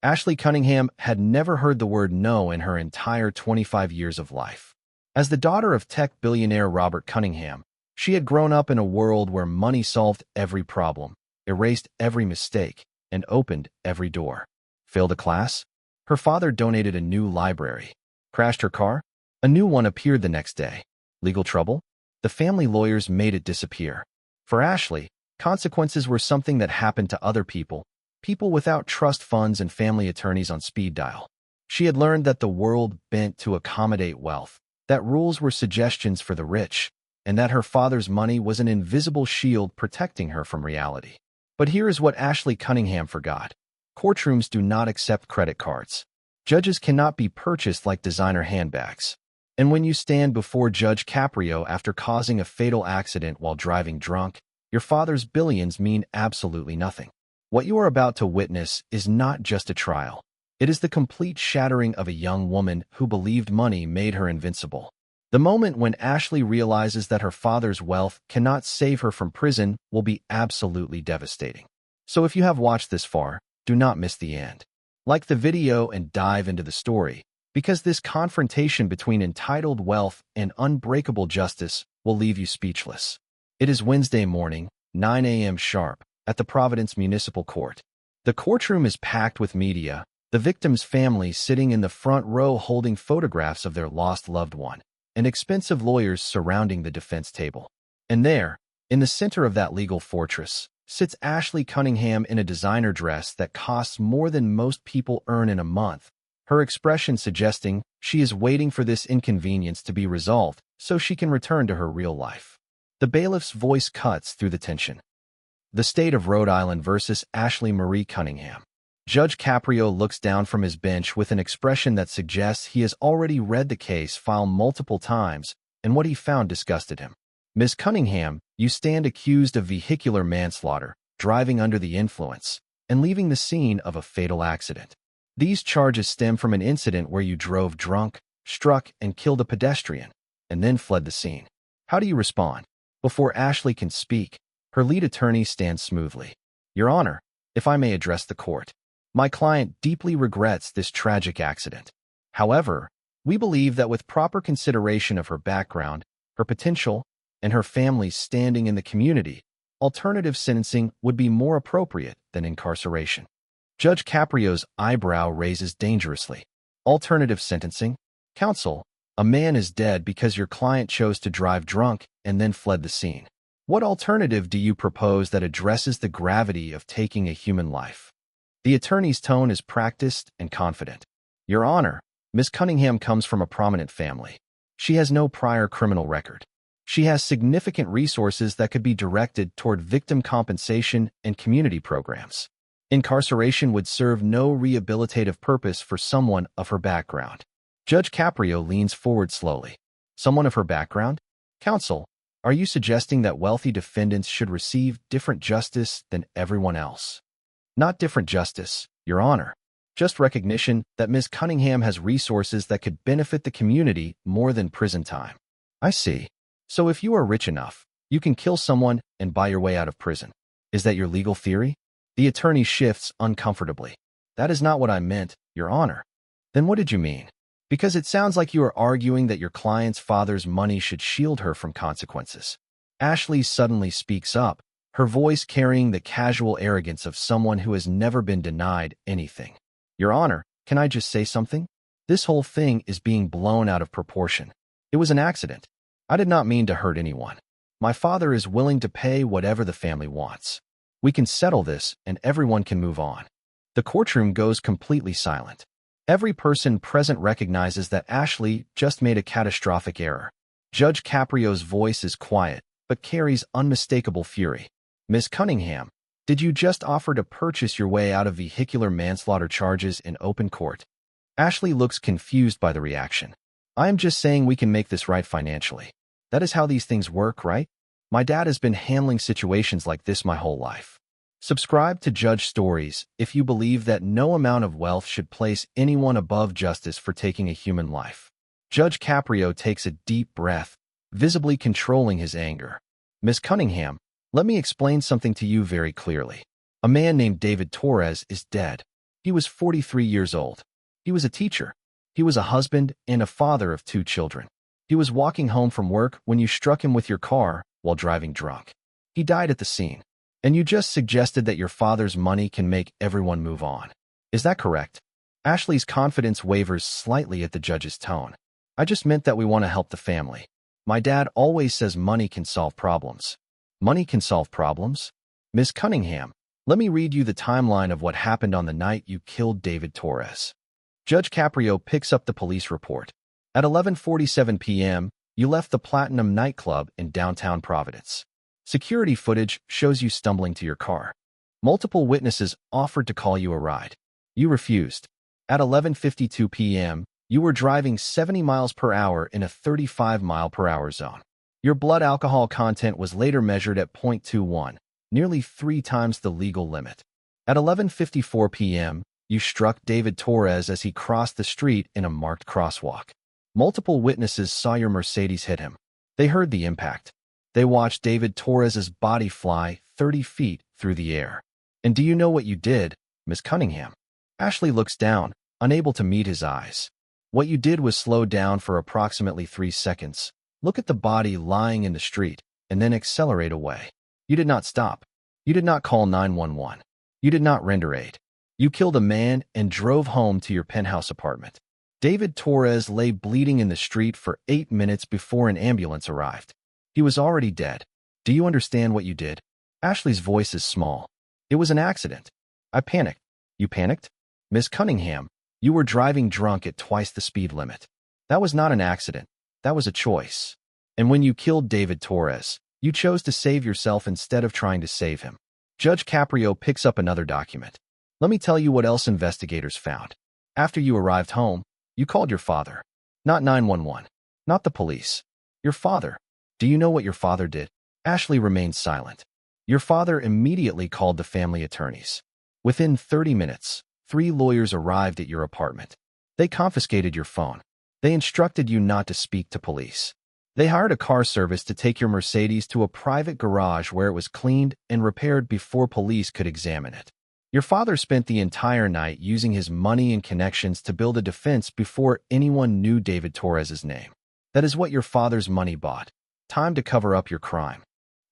Ashley Cunningham had never heard the word no in her entire 25 years of life. As the daughter of tech billionaire Robert Cunningham, she had grown up in a world where money solved every problem, erased every mistake, and opened every door. Failed a class? Her father donated a new library. Crashed her car? A new one appeared the next day. Legal trouble? The family lawyers made it disappear. For Ashley, consequences were something that happened to other people, people without trust funds and family attorneys on speed dial. She had learned that the world bent to accommodate wealth, that rules were suggestions for the rich, and that her father's money was an invisible shield protecting her from reality. But here is what Ashley Cunningham forgot. Courtrooms do not accept credit cards. Judges cannot be purchased like designer handbags. And when you stand before Judge Caprio after causing a fatal accident while driving drunk, your father's billions mean absolutely nothing. What you are about to witness is not just a trial. It is the complete shattering of a young woman who believed money made her invincible. The moment when Ashley realizes that her father's wealth cannot save her from prison will be absolutely devastating. So if you have watched this far, do not miss the end. Like the video and dive into the story, because this confrontation between entitled wealth and unbreakable justice will leave you speechless. It is Wednesday morning, 9 a.m. sharp, at the Providence Municipal Court. The courtroom is packed with media, the victim's family sitting in the front row holding photographs of their lost loved one, and expensive lawyers surrounding the defense table. And there, in the center of that legal fortress, sits Ashley Cunningham in a designer dress that costs more than most people earn in a month, her expression suggesting she is waiting for this inconvenience to be resolved so she can return to her real life. The bailiff's voice cuts through the tension. The state of Rhode Island versus Ashley Marie Cunningham. Judge Caprio looks down from his bench with an expression that suggests he has already read the case file multiple times, and what he found disgusted him. Ms. Cunningham, you stand accused of vehicular manslaughter, driving under the influence, and leaving the scene of a fatal accident. These charges stem from an incident where you drove drunk, struck, and killed a pedestrian, and then fled the scene. How do you respond? Before Ashley can speak, her lead attorney stands smoothly. Your Honor, if I may address the court, my client deeply regrets this tragic accident. However, we believe that with proper consideration of her background, her potential, and her family's standing in the community, alternative sentencing would be more appropriate than incarceration. Judge Caprio's eyebrow raises dangerously. Alternative sentencing? Counsel, a man is dead because your client chose to drive drunk and then fled the scene. What alternative do you propose that addresses the gravity of taking a human life? The attorney's tone is practiced and confident. Your Honor, Ms. Cunningham comes from a prominent family. She has no prior criminal record. She has significant resources that could be directed toward victim compensation and community programs. Incarceration would serve no rehabilitative purpose for someone of her background. Judge Caprio leans forward slowly. Someone of her background? Counsel, are you suggesting that wealthy defendants should receive different justice than everyone else? Not different justice, Your Honor. Just recognition that Ms. Cunningham has resources that could benefit the community more than prison time. I see. So if you are rich enough, you can kill someone and buy your way out of prison. Is that your legal theory? The attorney shifts uncomfortably. That is not what I meant, Your Honor. Then what did you mean? Because it sounds like you are arguing that your client's father's money should shield her from consequences. Ashley suddenly speaks up, her voice carrying the casual arrogance of someone who has never been denied anything. Your Honor, can I just say something? This whole thing is being blown out of proportion. It was an accident. I did not mean to hurt anyone. My father is willing to pay whatever the family wants. We can settle this and everyone can move on. The courtroom goes completely silent. Every person present recognizes that Ashley just made a catastrophic error. Judge Caprio's voice is quiet, but carries unmistakable fury. Ms. Cunningham, did you just offer to purchase your way out of vehicular manslaughter charges in open court? Ashley looks confused by the reaction. I am just saying we can make this right financially. That is how these things work, right? My dad has been handling situations like this my whole life. Subscribe to Judge Stories if you believe that no amount of wealth should place anyone above justice for taking a human life. Judge Caprio takes a deep breath, visibly controlling his anger. Ms. Cunningham, let me explain something to you very clearly. A man named David Torres is dead. He was 43 years old. He was a teacher. He was a husband and a father of 2 children. He was walking home from work when you struck him with your car while driving drunk. He died at the scene. And you just suggested that your father's money can make everyone move on. Is that correct? Ashley's confidence wavers slightly at the judge's tone. I just meant that we want to help the family. My dad always says money can solve problems. Money can solve problems? Miss Cunningham, let me read you the timeline of what happened on the night you killed David Torres. Judge Caprio picks up the police report. At 11:47 p.m., you left the Platinum nightclub in downtown Providence. Security footage shows you stumbling to your car. Multiple witnesses offered to call you a ride. You refused. At 11:52 p.m., you were driving 70 miles per hour in a 35-mile-per-hour zone. Your blood alcohol content was later measured at 0.21, nearly 3 times the legal limit. At 11:54 p.m., you struck David Torres as he crossed the street in a marked crosswalk. Multiple witnesses saw your Mercedes hit him. They heard the impact. They watched David Torres's body fly 30 feet through the air. And do you know what you did, Miss Cunningham? Ashley looks down, unable to meet his eyes. What you did was slow down for approximately 3 seconds, look at the body lying in the street, and then accelerate away. You did not stop. You did not call 911. You did not render aid. You killed a man and drove home to your penthouse apartment. David Torres lay bleeding in the street for 8 minutes before an ambulance arrived. He was already dead. Do you understand what you did? Ashley's voice is small. It was an accident. I panicked. You panicked? Miss Cunningham, you were driving drunk at twice the speed limit. That was not an accident. That was a choice. And when you killed David Torres, you chose to save yourself instead of trying to save him. Judge Caprio picks up another document. Let me tell you what else investigators found. After you arrived home, you called your father. Not 911. Not the police. Your father. Do you know what your father did? Ashley remained silent. Your father immediately called the family attorneys. Within 30 minutes, 3 lawyers arrived at your apartment. They confiscated your phone. They instructed you not to speak to police. They hired a car service to take your Mercedes to a private garage where it was cleaned and repaired before police could examine it. Your father spent the entire night using his money and connections to build a defense before anyone knew David Torres's name. That is what your father's money bought. Time to cover up your crime.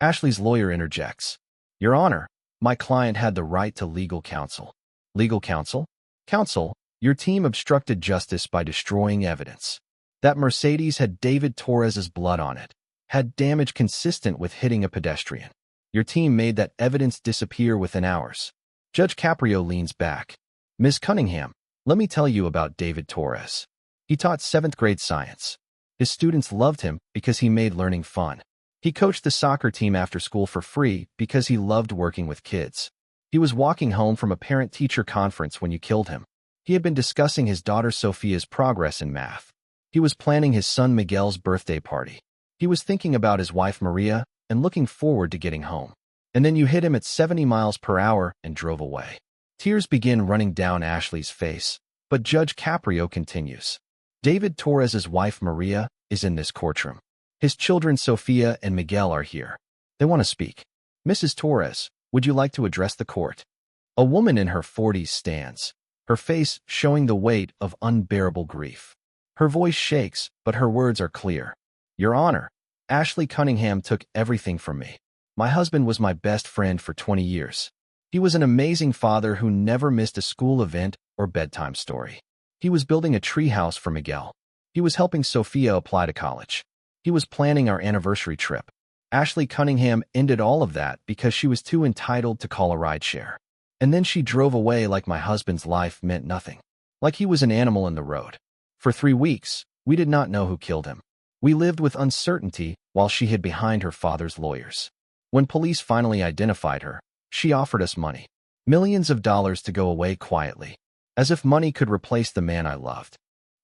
Ashley's lawyer interjects. Your Honor, my client had the right to legal counsel. Legal counsel? Counsel, your team obstructed justice by destroying evidence. That Mercedes had David Torres's blood on it, had damage consistent with hitting a pedestrian. Your team made that evidence disappear within hours. Judge Caprio leans back. Ms. Cunningham, let me tell you about David Torres. He taught 7th grade science. His students loved him because he made learning fun. He coached the soccer team after school for free because he loved working with kids. He was walking home from a parent-teacher conference when you killed him. He had been discussing his daughter Sophia's progress in math. He was planning his son Miguel's birthday party. He was thinking about his wife Maria and looking forward to getting home. And then you hit him at 70 miles per hour and drove away. Tears begin running down Ashley's face, but Judge Caprio continues. David Torres's wife Maria is in this courtroom. His children Sophia and Miguel are here. They want to speak. Mrs. Torres, would you like to address the court? A woman in her 40s stands, her face showing the weight of unbearable grief. Her voice shakes, but her words are clear. Your Honor, Ashley Cunningham took everything from me. My husband was my best friend for 20 years. He was an amazing father who never missed a school event or bedtime story. He was building a treehouse for Miguel. He was helping Sophia apply to college. He was planning our anniversary trip. Ashley Cunningham ended all of that because she was too entitled to call a rideshare. And then she drove away like my husband's life meant nothing. Like he was an animal in the road. For 3 weeks, we did not know who killed him. We lived with uncertainty while she hid behind her father's lawyers. When police finally identified her, she offered us money. Millions of dollars to go away quietly. As if money could replace the man I loved.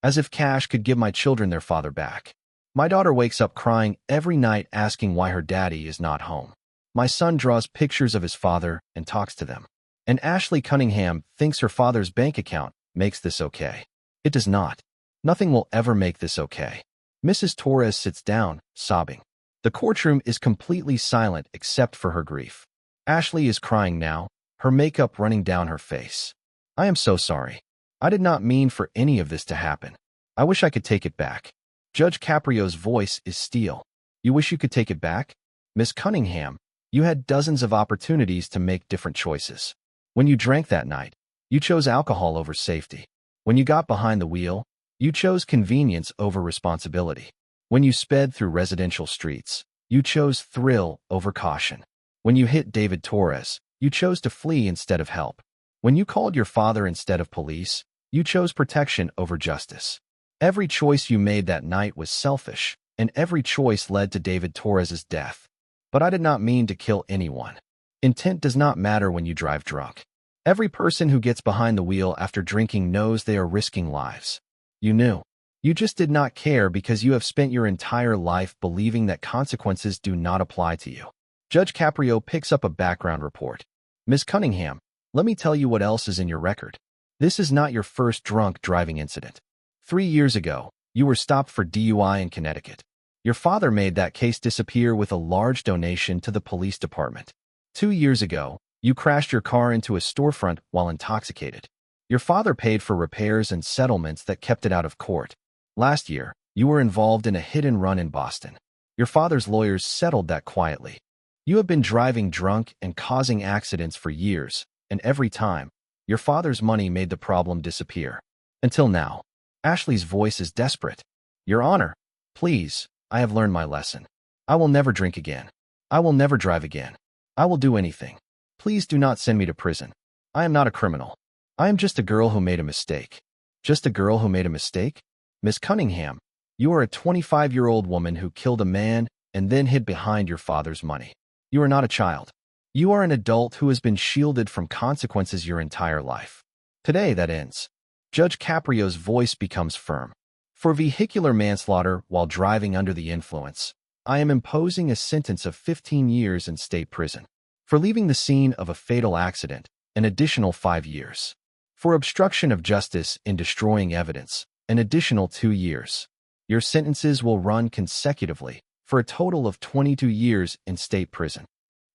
As if cash could give my children their father back. My daughter wakes up crying every night asking why her daddy is not home. My son draws pictures of his father and talks to them. And Ashley Cunningham thinks her father's bank account makes this okay. It does not. Nothing will ever make this okay. Mrs. Torres sits down, sobbing. The courtroom is completely silent except for her grief. Ashley is crying now, her makeup running down her face. I am so sorry. I did not mean for any of this to happen. I wish I could take it back. Judge Caprio's voice is steel. You wish you could take it back? Miss Cunningham, you had dozens of opportunities to make different choices. When you drank that night, you chose alcohol over safety. When you got behind the wheel, you chose convenience over responsibility. When you sped through residential streets, you chose thrill over caution. When you hit David Torres, you chose to flee instead of help. When you called your father instead of police, you chose protection over justice. Every choice you made that night was selfish, and every choice led to David Torres's death. But I did not mean to kill anyone. Intent does not matter when you drive drunk. Every person who gets behind the wheel after drinking knows they are risking lives. You knew. You just did not care because you have spent your entire life believing that consequences do not apply to you. Judge Caprio picks up a background report. Miss Cunningham, let me tell you what else is in your record. This is not your first drunk driving incident. 3 years ago, you were stopped for DUI in Connecticut. Your father made that case disappear with a large donation to the police department. 2 years ago, you crashed your car into a storefront while intoxicated. Your father paid for repairs and settlements that kept it out of court. Last year, you were involved in a hit-and-run in Boston. Your father's lawyers settled that quietly. You have been driving drunk and causing accidents for years, and every time, your father's money made the problem disappear. Until now. Ashley's voice is desperate. Your Honor, please, I have learned my lesson. I will never drink again. I will never drive again. I will do anything. Please do not send me to prison. I am not a criminal. I am just a girl who made a mistake. Just a girl who made a mistake? Miss Cunningham, you are a 25-year-old woman who killed a man and then hid behind your father's money. You are not a child. You are an adult who has been shielded from consequences your entire life. Today that ends. Judge Caprio's voice becomes firm. For vehicular manslaughter while driving under the influence, I am imposing a sentence of 15 years in state prison. For leaving the scene of a fatal accident, an additional 5 years. For obstruction of justice in destroying evidence, an additional 2 years. Your sentences will run consecutively for a total of 22 years in state prison.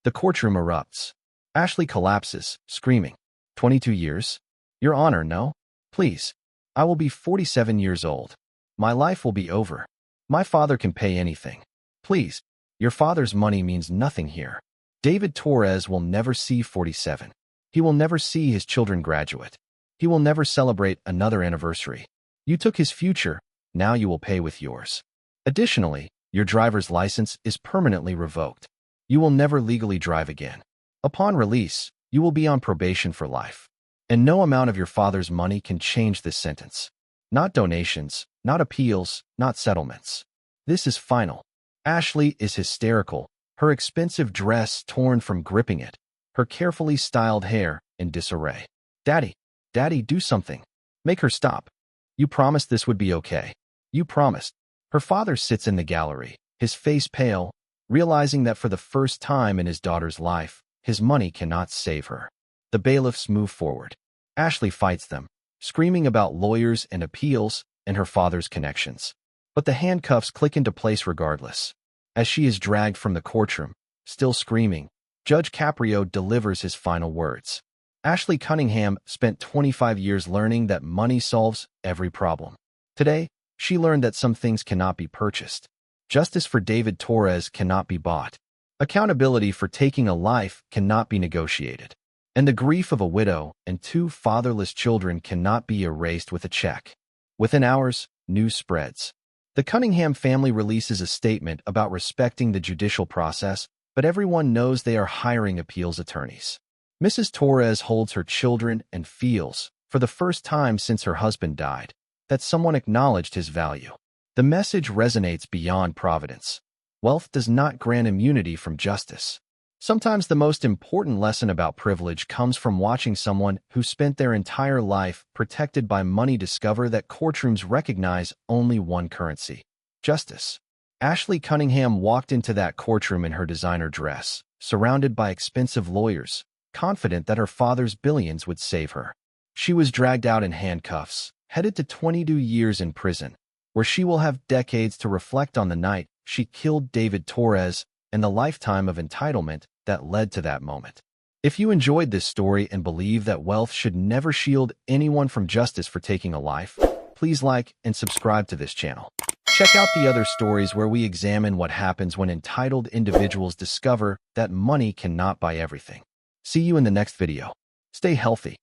The courtroom erupts. Ashley collapses, screaming. 22 years? Your Honor, no. Please. I will be 47 years old. My life will be over. My father can pay anything. Please. Your father's money means nothing here. David Torres will never see 47. He will never see his children graduate. He will never celebrate another anniversary. You took his future, now you will pay with yours. Additionally, your driver's license is permanently revoked. You will never legally drive again. Upon release, you will be on probation for life. And no amount of your father's money can change this sentence. Not donations, not appeals, not settlements. This is final. Ashley is hysterical, her expensive dress torn from gripping it, her carefully styled hair in disarray. Daddy, Daddy, do something. Make her stop. You promised this would be okay. You promised. Her father sits in the gallery, his face pale, realizing that for the first time in his daughter's life, his money cannot save her. The bailiffs move forward. Ashley fights them, screaming about lawyers and appeals and her father's connections. But the handcuffs click into place regardless. As she is dragged from the courtroom, still screaming, Judge Caprio delivers his final words. Ashley Cunningham spent 25 years learning that money solves every problem. Today, she learned that some things cannot be purchased. Justice for David Torres cannot be bought. Accountability for taking a life cannot be negotiated. And the grief of a widow and 2 fatherless children cannot be erased with a check. Within hours, news spreads. The Cunningham family releases a statement about respecting the judicial process, but everyone knows they are hiring appeals attorneys. Mrs. Torres holds her children and feels, for the first time since her husband died, that someone acknowledged his value. The message resonates beyond Providence. Wealth does not grant immunity from justice. Sometimes the most important lesson about privilege comes from watching someone who spent their entire life protected by money discover that courtrooms recognize only one currency: justice. Ashley Cunningham walked into that courtroom in her designer dress, surrounded by expensive lawyers, confident that her father's billions would save her. She was dragged out in handcuffs, headed to 22 years in prison, where she will have decades to reflect on the night she killed David Torres and the lifetime of entitlement that led to that moment. If you enjoyed this story and believe that wealth should never shield anyone from justice for taking a life, please like and subscribe to this channel. Check out the other stories where we examine what happens when entitled individuals discover that money cannot buy everything. See you in the next video. Stay healthy.